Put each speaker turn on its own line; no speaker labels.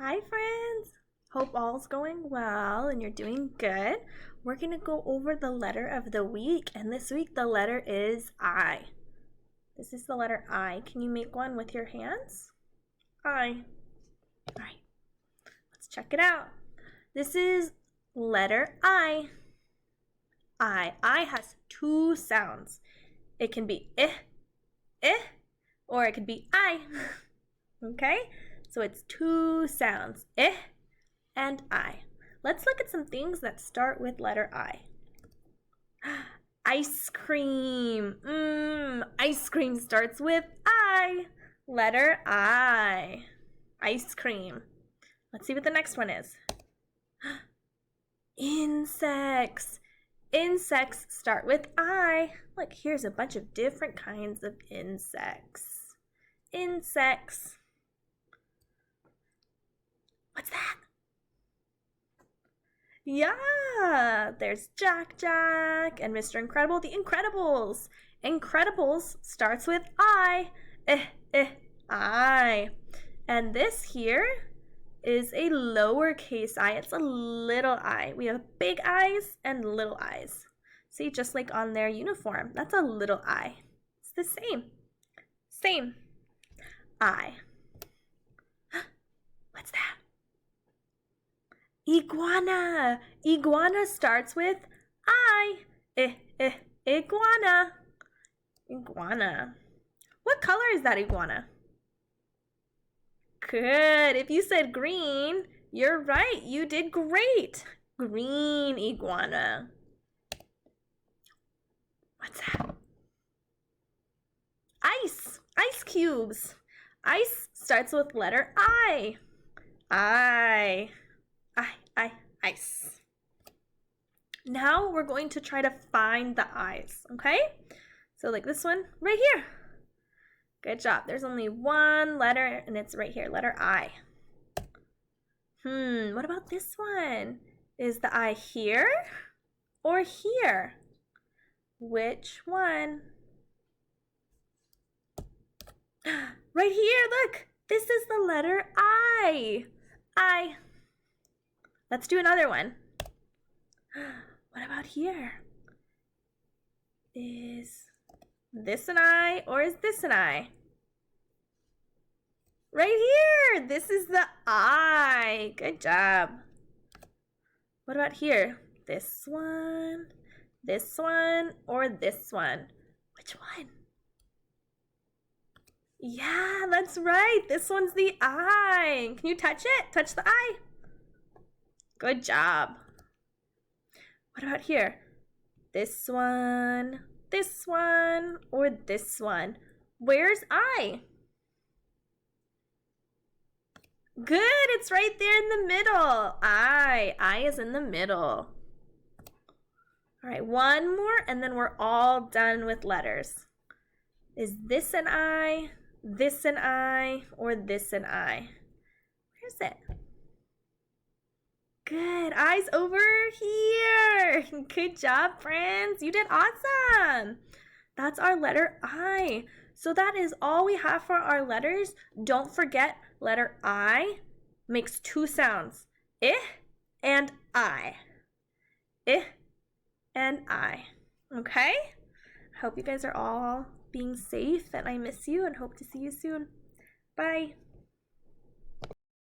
Hi friends! Hope all's going well and you're doing good. We're going to go over the letter of the week, and this week the letter is I. This is the letter I. Can you make one with your hands? I. Alright, let's check it out. This is letter I. I has two sounds. It can be or it could be I. Okay? So it's two sounds, and I. Let's look at some things that start with letter I. Ice cream. Ice cream starts with I. Letter I. Ice cream. Let's see what the next one is. Insects. Insects start with I. Look, here's a bunch of different kinds of insects. Insects. What's that? Yeah, there's Jack Jack and Mr. Incredible, the Incredibles. Incredibles starts with I. I. And this here is a lowercase I. It's a little I. We have big eyes and little eyes. See, just like on their uniform. That's a little I. It's the same. Same. I. What's that? Iguana. Iguana starts with I. Iguana. Iguana. What color is that iguana? Good. If you said green, you're right. You did great. Green iguana. What's that? Ice. Ice cubes. Ice starts with letter I. I. Ice. Now we're going to try to find the eyes, okay? So like this one right here. Good job. There's only one letter and it's right here, letter I. What about this one? Is the I here or here? Which one? Right here, look. This is the letter I. I. Let's do another one. What about here? Is this an I or is this an I? Right here! This is the I. Good job. What about here? This one, or this one? Which one? Yeah, that's right. This one's the I. Can you touch it? Touch the I. Good job. What about here? This one, or this one? Where's I? Good, it's right there in the middle. I is in the middle. All right, one more and then we're all done with letters. Is this an I, or this an I? Where's it? Good, I's over here. Good job, friends. You did awesome. That's our letter I. So that is all we have for our letters. Don't forget, letter I makes two sounds. And I. And I. Okay? I hope you guys are all being safe, and I miss you and hope to see you soon. Bye.